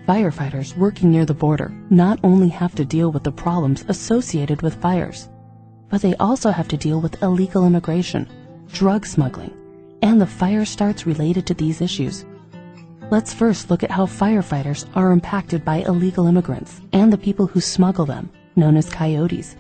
Firefighters working near the border not only have to deal with the problems associated with fires, but they also have to deal with illegal immigration, drug smuggling, and the fire starts related to these issues. Let's first look at how firefighters are impacted by illegal immigrants and the people who smuggle them, known as coyotes.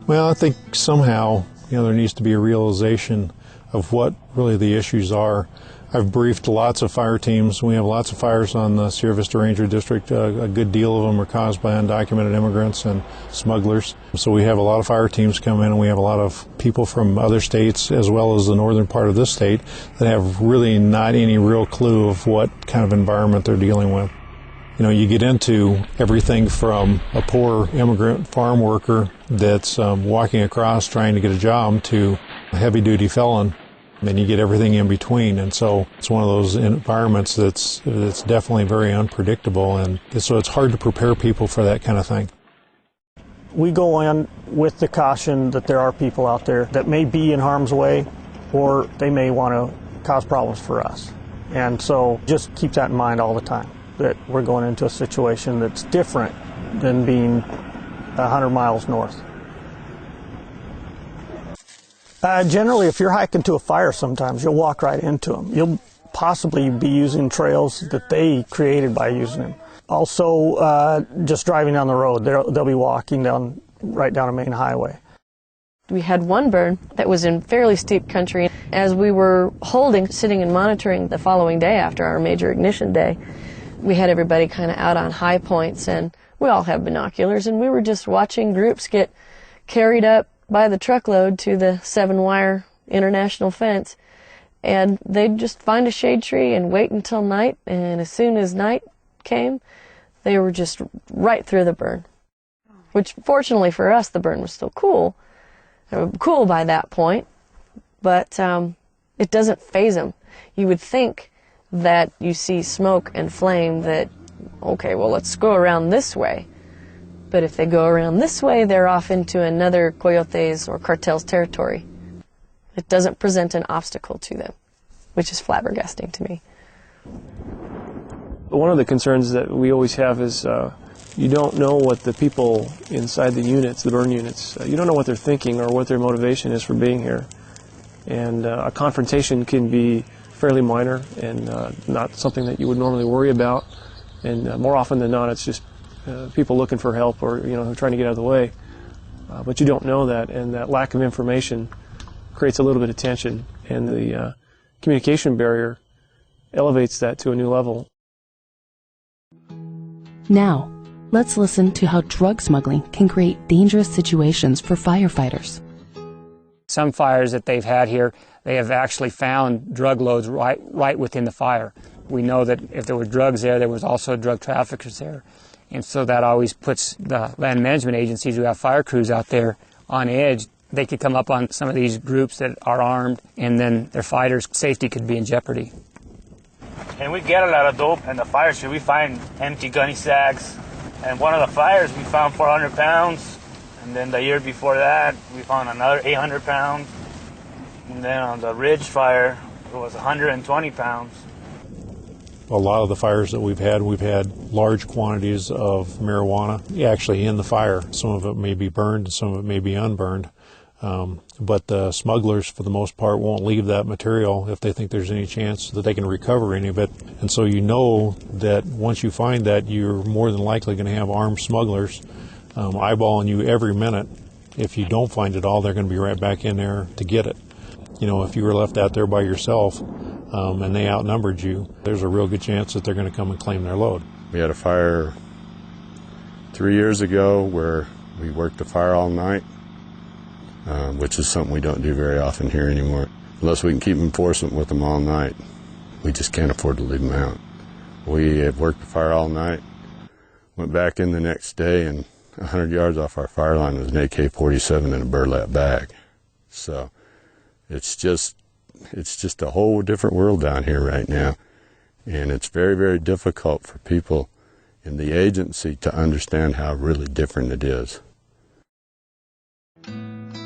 Well, I think somehow, there needs to be a realization of what really the issues are. I've briefed lots of fire teams. We have lots of fires on the Sierra Vista Ranger District. A good deal of them are caused by undocumented immigrants and smugglers. So we have a lot of fire teams come in, and we have a lot of people from other states as well as the northern part of this state that have really not any real clue of what kind of environment they're dealing with. You get into everything from a poor immigrant farm worker that's walking across trying to get a job to a heavy-duty felon. Then you get everything in between, and so it's one of those environments that's definitely very unpredictable, and so it's hard to prepare people for that kind of thing. We go in with the caution that there are people out there that may be in harm's way, or they may want to cause problems for us. And so just keep that in mind all the time, that we're going into a situation that's different than being 100 miles north. Generally, if you're hiking to a fire sometimes, you'll walk right into them. You'll possibly be using trails that they created by using them. Also, just driving down the road, they'll be walking right down a main highway. We had one burn that was in fairly steep country. As we were sitting and monitoring the following day after our major ignition day, we had everybody kind of out on high points, and we all have binoculars, and we were just watching groups get carried up by the truckload to the 7-wire international fence, and they'd just find a shade tree and wait until night, and as soon as night came, they were just right through the burn. Which, fortunately for us, the burn was still cool. They were cool by that point, but it doesn't faze them. You would think that you see smoke and flame that, okay, well, let's go around this way. But if they go around this way, they're off into another coyotes or cartel's territory. It doesn't present an obstacle to them, which is flabbergasting to me. One of the concerns that we always have is you don't know what the people inside the units, the burn units, you don't know what they're thinking or what their motivation is for being here. And a confrontation can be fairly minor and not something that you would normally worry about. And more often than not, it's just people looking for help or trying to get out of the way, but you don't know that, and that lack of information creates a little bit of tension, and the communication barrier elevates that to a new level. Now, let's listen to how drug smuggling can create dangerous situations for firefighters. Some fires that they've had here, they have actually found drug loads right within the fire. We know that if there were drugs there was also drug traffickers there. And so that always puts the land management agencies who have fire crews out there on edge. They could come up on some of these groups that are armed, and then their fighters' safety could be in jeopardy. And we get a lot of dope in the fire street. We find empty gunny sacks. And one of the fires, we found 400 pounds. And then the year before that, we found another 800 pounds. And then on the Ridge fire, it was 120 pounds. A lot of the fires that we've had large quantities of marijuana actually in the fire. Some of it may be burned, some of it may be unburned. But the smugglers, for the most part, won't leave that material if they think there's any chance that they can recover any of it. And so you know that once you find that, you're more than likely going to have armed smugglers eyeballing you every minute. If you don't find it all, they're going to be right back in there to get it. If you were left out there by yourself, and they outnumbered you, there's a real good chance that they're going to come and claim their load. We had a fire 3 years ago where we worked the fire all night, which is something we don't do very often here anymore. Unless we can keep enforcement with them all night, we just can't afford to leave them out. We had worked the fire all night, went back in the next day, and 100 yards off our fire line was an AK-47 in a burlap bag. So it's just a whole different world down here right now, and it's very, very difficult for people in the agency to understand how really different it is.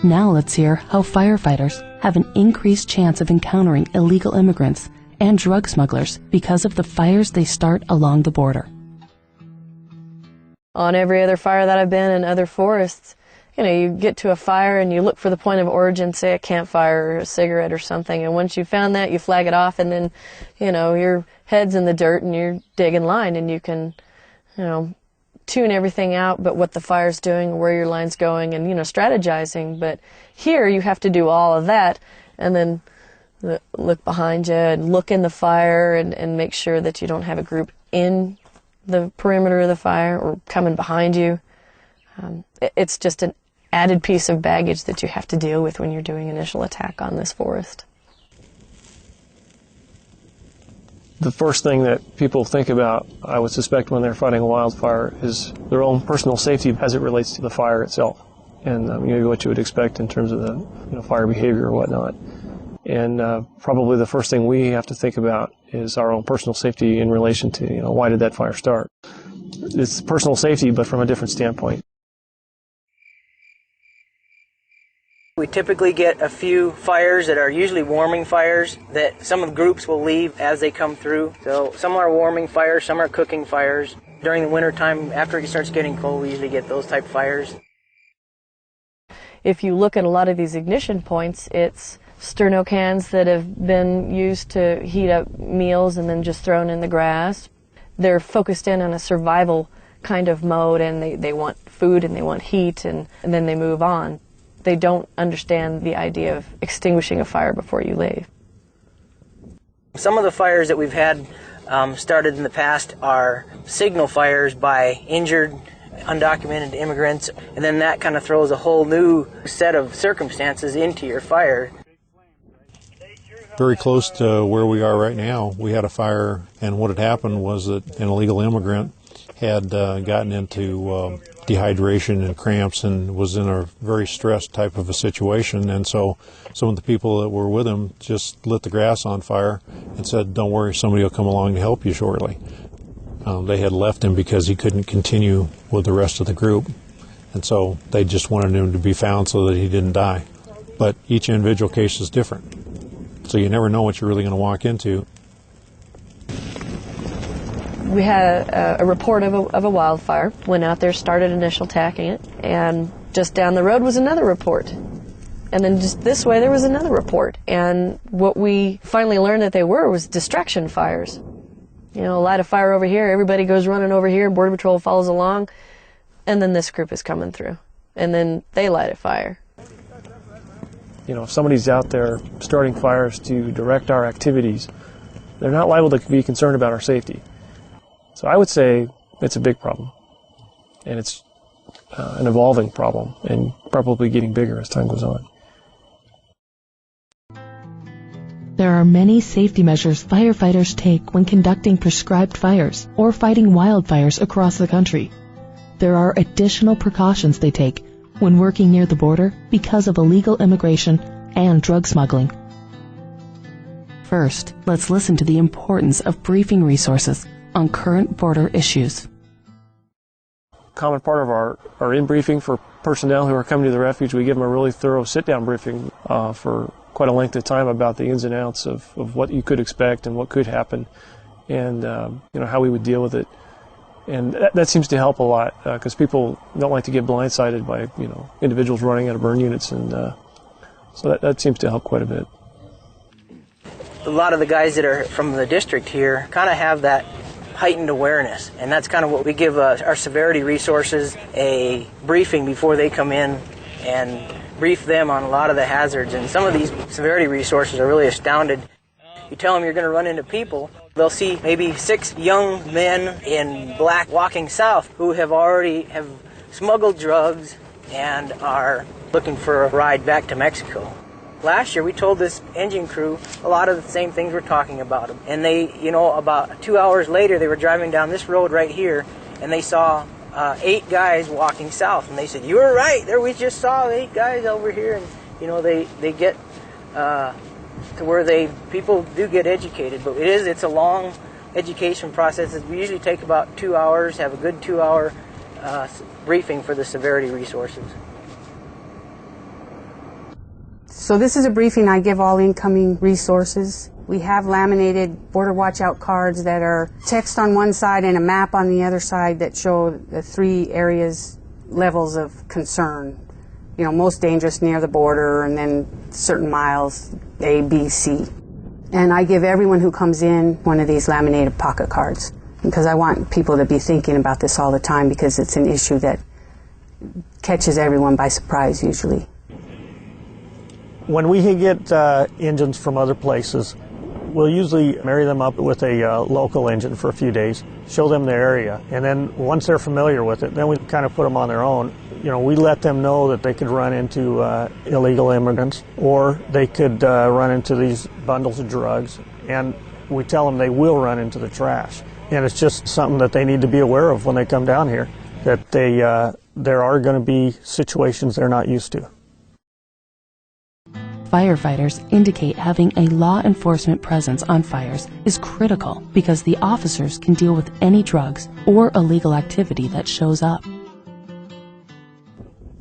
Now let's hear how firefighters have an increased chance of encountering illegal immigrants and drug smugglers because of the fires they start along the border. On every other fire that I've been in other forests, you get to a fire and you look for the point of origin, say a campfire or a cigarette or something, and once you found that, you flag it off, and then, your head's in the dirt and you're digging line, and you can, tune everything out but what the fire's doing, where your line's going, and, strategizing. But here you have to do all of that, and then look behind you and look in the fire and make sure that you don't have a group in the perimeter of the fire or coming behind you. It's just an added piece of baggage that you have to deal with when you're doing initial attack on this forest. The first thing that people think about, I would suspect, when they're fighting a wildfire is their own personal safety as it relates to the fire itself, and what you would expect in terms of the fire behavior or whatnot. And probably the first thing we have to think about is our own personal safety in relation to why did that fire start. It's personal safety, but from a different standpoint. We typically get a few fires that are usually warming fires that some of the groups will leave as they come through. So some are warming fires, some are cooking fires. During the winter time, after it starts getting cold, we usually get those type of fires. If you look at a lot of these ignition points, it's sterno cans that have been used to heat up meals and then just thrown in the grass. They're focused in on a survival kind of mode, and they want food and they want heat, and then they move on. They don't understand the idea of extinguishing a fire before you leave. Some of the fires that we've had started in the past are signal fires by injured, undocumented immigrants, and then that kind of throws a whole new set of circumstances into your fire. Very close to where we are right now, we had a fire, and what had happened was that an illegal immigrant had gotten into dehydration and cramps and was in a very stressed type of a situation, and so some of the people that were with him just lit the grass on fire and said, "Don't worry, somebody will come along to help you shortly." They had left him because he couldn't continue with the rest of the group, and so they just wanted him to be found so that he didn't die. But each individual case is different, so you never know what you're really going to walk into. We had a report of a wildfire, went out there, started initial attacking it, and just down the road was another report. And then just this way there was another report. And what we finally learned that they were was distraction fires. Light a fire over here, everybody goes running over here, Border Patrol follows along, and then this group is coming through. And then they light a fire. If somebody's out there starting fires to direct our activities, they're not liable to be concerned about our safety. So I would say it's a big problem, and it's an evolving problem, and probably getting bigger as time goes on. There are many safety measures firefighters take when conducting prescribed fires or fighting wildfires across the country. There are additional precautions they take when working near the border because of illegal immigration and drug smuggling. First, let's listen to the importance of briefing resources on current border issues. Common part of our in-briefing for personnel who are coming to the refuge, we give them a really thorough sit-down briefing for quite a length of time about the ins and outs of what you could expect and what could happen, and how we would deal with it. And that seems to help a lot because people don't like to get blindsided by individuals running out of burn units, and so that seems to help quite a bit. A lot of the guys that are from the district here kind of have that heightened awareness, and that's kind of what we give our severity resources a briefing before they come in and brief them on a lot of the hazards. And some of these severity resources are really astounded. You tell them you're going to run into people, they'll see maybe 6 young men in black walking south who have smuggled drugs and are looking for a ride back to Mexico. Last year, we told this engine crew a lot of the same things we're talking about them. And they, about 2 hours later, they were driving down this road right here, and they saw 8 guys walking south. And they said, "You were right. There, we just saw 8 guys over here." And, they get to where people do get educated. But it's a long education process. We usually take about 2 hours, have a good 2-hour briefing for the severity resources. So this is a briefing I give all incoming resources. We have laminated border watch-out cards that are text on one side and a map on the other side that show the 3 areas levels of concern. You know, most dangerous near the border, and then certain miles, A, B, C. And I give everyone who comes in one of these laminated pocket cards because I want people to be thinking about this all the time because it's an issue that catches everyone by surprise usually. When we get engines from other places, we'll usually marry them up with a local engine for a few days, show them the area, and then once they're familiar with it, then we kind of put them on their own. You know, we let them know that they could run into illegal immigrants or they could run into these bundles of drugs, and we tell them they will run into the trash. And it's just something that they need to be aware of when they come down here, that there are going to be situations they're not used to. Firefighters indicate having a law enforcement presence on fires is critical because the officers can deal with any drugs or illegal activity that shows up.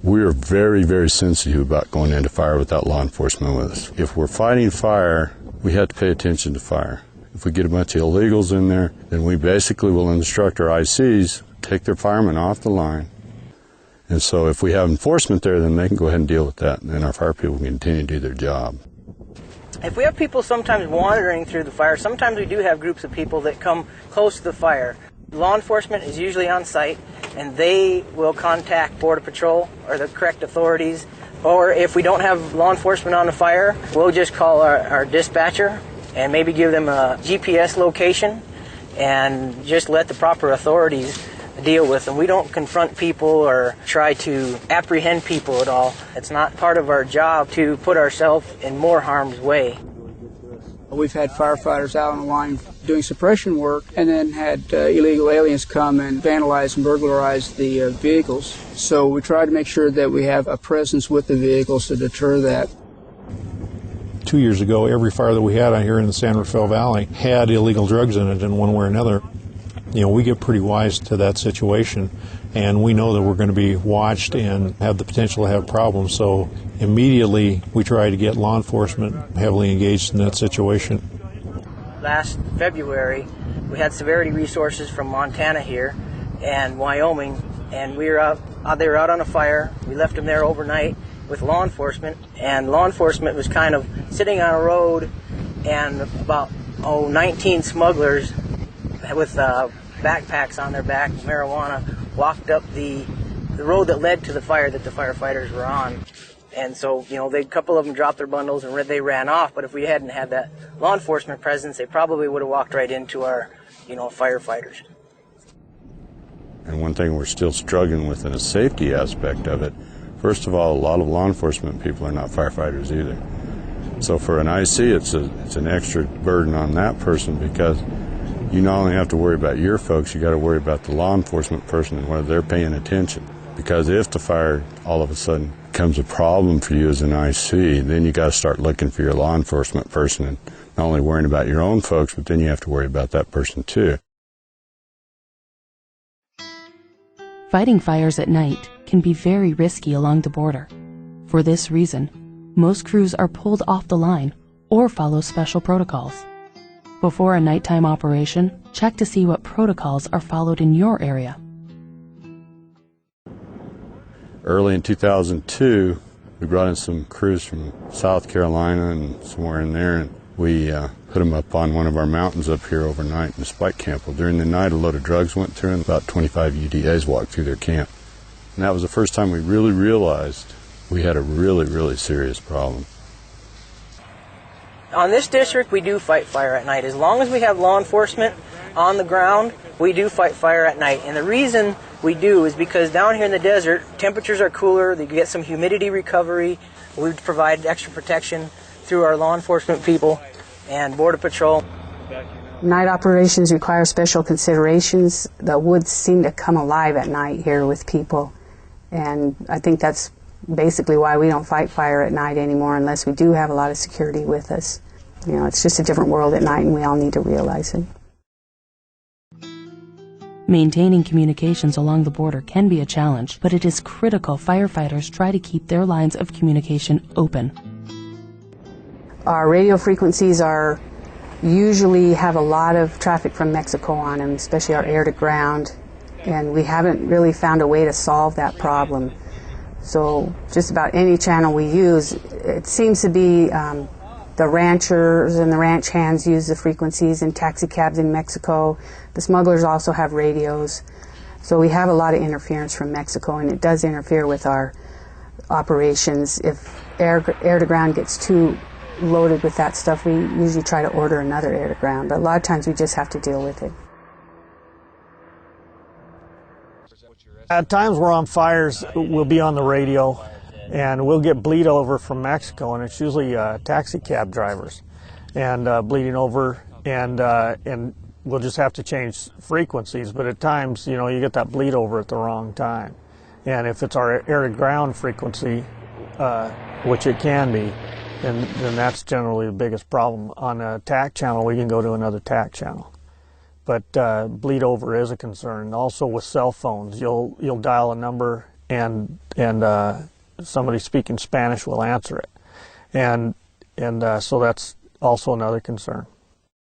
We are very, very sensitive about going into fire without law enforcement with us. If we're fighting fire, we have to pay attention to fire. If we get a bunch of illegals in there, then we basically will instruct our ICs, take their firemen off the line. And so if we have enforcement there, then they can go ahead and deal with that, and then our fire people can continue to do their job. If we have people sometimes wandering through the fire, sometimes we do have groups of people that come close to the fire. Law enforcement is usually on site, and they will contact Border Patrol or the correct authorities. Or if we don't have law enforcement on the fire, we'll just call our dispatcher and maybe give them a GPS location and just let the proper authorities deal with them. We don't confront people or try to apprehend people at all. It's not part of our job to put ourselves in more harm's way. We've had firefighters out on the line doing suppression work and then had illegal aliens come and vandalize and burglarize the vehicles. So we try to make sure that we have a presence with the vehicles to deter that. 2 years ago, every fire that we had out here in the San Rafael Valley had illegal drugs in it in one way or another. You know, we get pretty wise to that situation, and we know that we're going to be watched and have the potential to have problems. So immediately we try to get law enforcement heavily engaged in that situation. Last February, we had severity resources from Montana here and Wyoming, and they were out on a fire. We left them there overnight with law enforcement, and law enforcement was kind of sitting on a road, and about 19 smugglers with backpacks on their back, marijuana, walked up the road that led to the fire that the firefighters were on. And so, you know, a couple of them dropped their bundles and they ran off, but if we hadn't had that law enforcement presence, they probably would have walked right into our, firefighters. And one thing we're still struggling with in a safety aspect of it, first of all, a lot of law enforcement people are not firefighters either. So for an IC, it's an extra burden on that person because you not only have to worry about your folks, you got to worry about the law enforcement person and whether they're paying attention. Because if the fire all of a sudden becomes a problem for you as an IC, then you got to start looking for your law enforcement person and not only worrying about your own folks, but then you have to worry about that person too. Fighting fires at night can be very risky along the border. For this reason, most crews are pulled off the line or follow special protocols. Before a nighttime operation, check to see what protocols are followed in your area. Early in 2002, we brought in some crews from South Carolina and somewhere in there, and we put them up on one of our mountains up here overnight in the spike camp. Well, during the night, a load of drugs went through, and about 25 UDAs walked through their camp. And that was the first time we really realized we had a really, really serious problem. On this district, we do fight fire at night. As long as we have law enforcement on the ground, we do fight fire at night. And the reason we do is because down here in the desert, temperatures are cooler, they get some humidity recovery. We provide extra protection through our law enforcement people and Border Patrol. Night operations require special considerations. The woods seem to come alive at night here with people. And I think that's basically why we don't fight fire at night anymore unless we do have a lot of security with us. You know, it's just a different world at night and we all need to realize it. Maintaining communications along the border can be a challenge, but it is critical firefighters try to keep their lines of communication open. Our radio frequencies are usually have a lot of traffic from Mexico on them, especially our air-to-ground, and we haven't really found a way to solve that problem. So just about any channel we use, it seems to be the ranchers and the ranch hands use the frequencies, and taxi cabs in Mexico. The smugglers also have radios. So we have a lot of interference from Mexico, and it does interfere with our operations. If air-to-ground gets too loaded with that stuff, we usually try to order another air-to-ground, but a lot of times we just have to deal with it. At times we're on fires, we'll be on the radio, and we'll get bleed over from Mexico, and it's usually taxi cab drivers, and bleeding over, and we'll just have to change frequencies. But at times, you know, you get that bleed over at the wrong time, and if it's our air-to-ground frequency, which it can be, then that's generally the biggest problem. On a TAC channel, we can go to another TAC channel. But bleed over is a concern. Also with cell phones, you'll dial a number and somebody speaking Spanish will answer it, and so that's also another concern.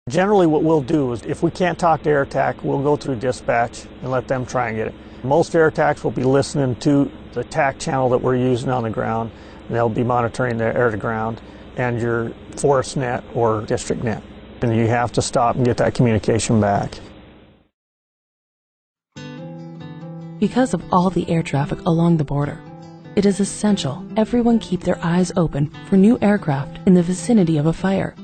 Generally, what we'll do is if we can't talk to AirTAC, we'll go through dispatch and let them try and get it. Most AirTACs will be listening to the TAC channel that we're using on the ground, and they'll be monitoring the air-to-ground and your forest net or district net. And you have to stop and get that communication back. Because of all the air traffic along the border, it is essential everyone keep their eyes open for new aircraft in the vicinity of a fire.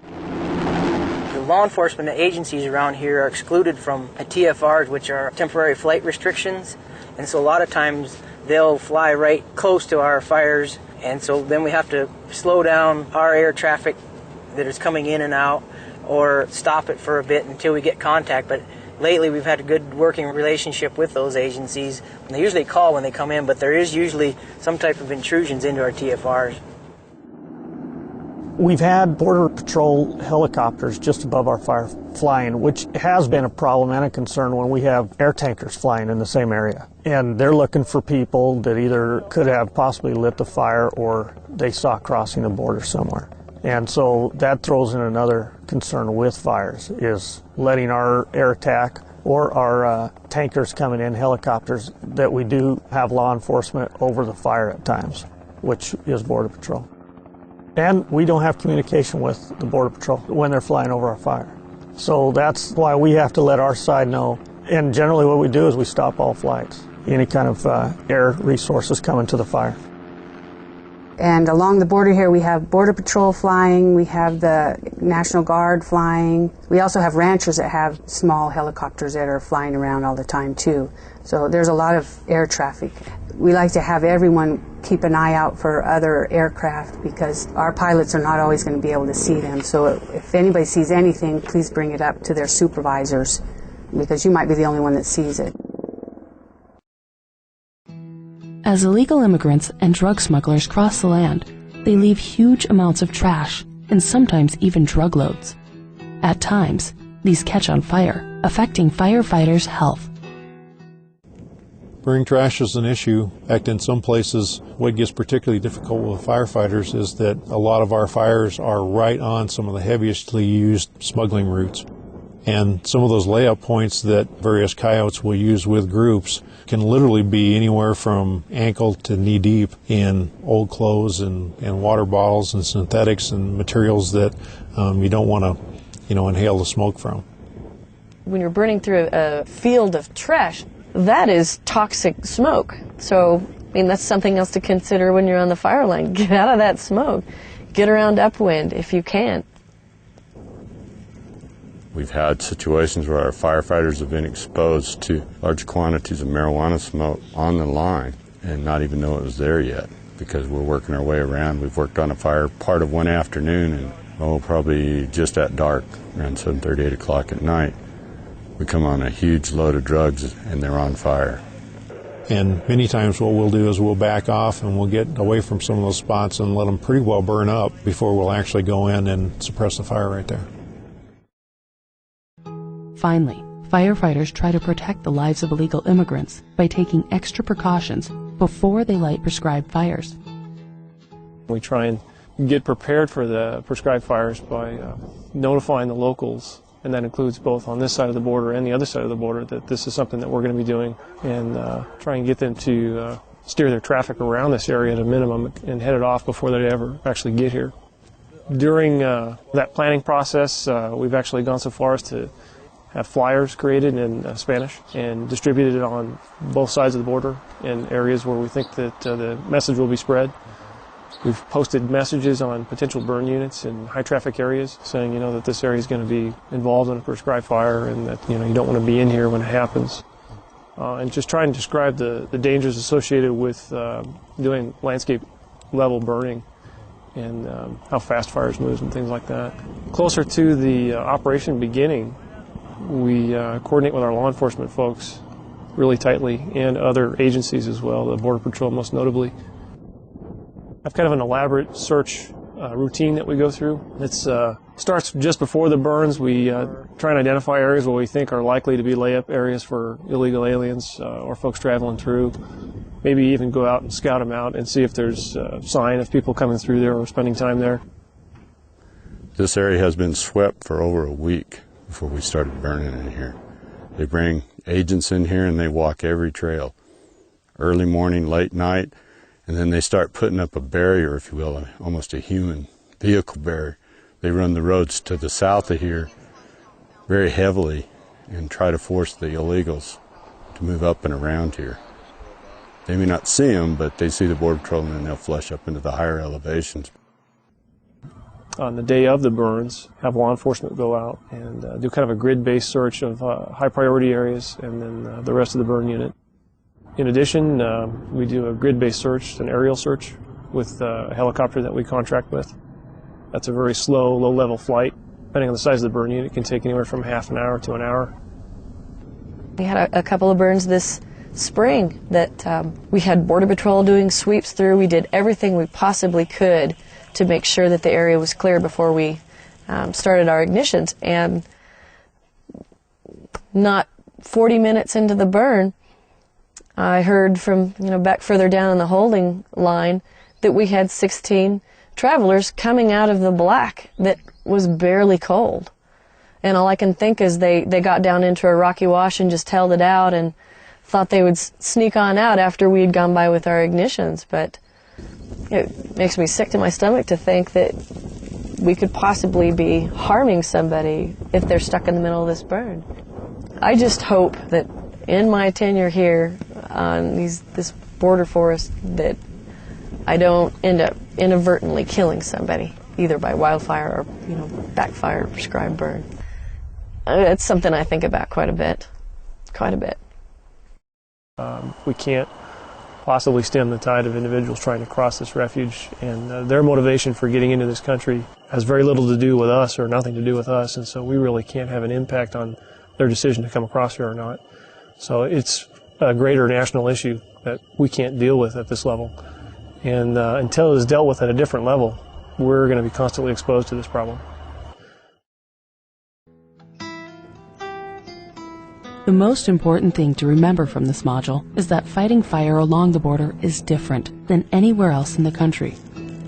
The law enforcement agencies around here are excluded from TFRs, which are temporary flight restrictions, and so a lot of times they'll fly right close to our fires, and so then we have to slow down our air traffic that is coming in and out, or stop it for a bit until we get contact. But lately we've had a good working relationship with those agencies. And they usually call when they come in, but there is usually some type of intrusions into our TFRs. We've had Border Patrol helicopters just above our fire flying, which has been a problem and a concern when we have air tankers flying in the same area. And they're looking for people that either could have possibly lit the fire or they saw crossing the border somewhere. And so that throws in another concern with fires, is letting our air attack or our tankers coming in, helicopters, that we do have law enforcement over the fire at times, which is Border Patrol. And we don't have communication with the Border Patrol when they're flying over our fire. So that's why we have to let our side know. And generally what we do is we stop all flights, any kind of air resources coming to the fire. And along the border here, we have Border Patrol flying, we have the National Guard flying. We also have ranchers that have small helicopters that are flying around all the time too. So there's a lot of air traffic. We like to have everyone keep an eye out for other aircraft because our pilots are not always going to be able to see them. So if anybody sees anything, please bring it up to their supervisors because you might be the only one that sees it. As illegal immigrants and drug smugglers cross the land, they leave huge amounts of trash and sometimes even drug loads. At times, these catch on fire, affecting firefighters' health. Burning trash is an issue. In fact, in some places, what gets particularly difficult with firefighters is that a lot of our fires are right on some of the heavily used smuggling routes. And some of those layup points that various coyotes will use with groups can literally be anywhere from ankle to knee deep in old clothes and water bottles and synthetics and materials that you don't want to, inhale the smoke from. When you're burning through a field of trash, that is toxic smoke. So, that's something else to consider when you're on the fire line. Get out of that smoke. Get around upwind if you can. We've had situations where our firefighters have been exposed to large quantities of marijuana smoke on the line and not even know it was there yet because we're working our way around. We've worked on a fire part of one afternoon and probably just at dark, around 7:30, 8 o'clock at night, we come on a huge load of drugs and they're on fire. And many times what we'll do is we'll back off and we'll get away from some of those spots and let them pretty well burn up before we'll actually go in and suppress the fire right there. Finally, firefighters try to protect the lives of illegal immigrants by taking extra precautions before they light prescribed fires. We try and get prepared for the prescribed fires by notifying the locals, and that includes both on this side of the border and the other side of the border, that this is something that we're going to be doing, and try and get them to steer their traffic around this area at a minimum and head it off before they ever actually get here. During that planning process, we've actually gone so far as to have flyers created in Spanish and distributed on both sides of the border in areas where we think that the message will be spread. We've posted messages on potential burn units in high traffic areas saying, that this area is going to be involved in a prescribed fire and that, you don't want to be in here when it happens. And just trying to describe the dangers associated with doing landscape level burning and how fast fires move and things like that. Closer to the operation beginning, we coordinate with our law enforcement folks really tightly and other agencies as well, the Border Patrol most notably. I've kind of an elaborate search routine that we go through. It starts just before the burns. We try and identify areas where we think are likely to be layup areas for illegal aliens or folks traveling through. Maybe even go out and scout them out and see if there's a sign of people coming through there or spending time there. This area has been swept for over a week before we started burning in here. They bring agents in here and they walk every trail, early morning, late night, and then they start putting up a barrier, if you will, almost a human vehicle barrier. They run the roads to the south of here very heavily and try to force the illegals to move up and around here. They may not see them, but they see the Border Patrol and then they'll flush up into the higher elevations. On the day of the burns, have law enforcement go out and do kind of a grid-based search of high priority areas and then the rest of the burn unit. In addition, we do a grid-based search, an aerial search with a helicopter that we contract with. That's a very slow, low-level flight. Depending on the size of the burn unit, it can take anywhere from half an hour to an hour. We had a couple of burns this spring that we had Border Patrol doing sweeps through. We did everything we possibly could to make sure that the area was clear before we started our ignitions. And not 40 minutes into the burn, I heard from, back further down in the holding line that we had 16 travelers coming out of the black that was barely cold. And all I can think is they got down into a rocky wash and just held it out and thought they would sneak on out after we had gone by with our ignitions. But it makes me sick to my stomach to think that we could possibly be harming somebody if they're stuck in the middle of this burn. I just hope that in my tenure here on this border forest that I don't end up inadvertently killing somebody, either by wildfire or backfire or prescribed burn. It's something I think about quite a bit. We can't possibly stem the tide of individuals trying to cross this refuge, and their motivation for getting into this country has very little to do with us or nothing to do with us, and so we really can't have an impact on their decision to come across here or not. So it's a greater national issue that we can't deal with at this level. And until it is dealt with at a different level, we're going to be constantly exposed to this problem. The most important thing to remember from this module is that fighting fire along the border is different than anywhere else in the country.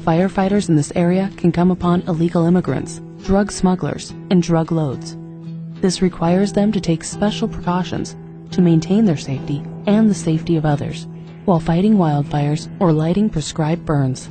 Firefighters in this area can come upon illegal immigrants, drug smugglers, and drug loads. This requires them to take special precautions to maintain their safety and the safety of others while fighting wildfires or lighting prescribed burns.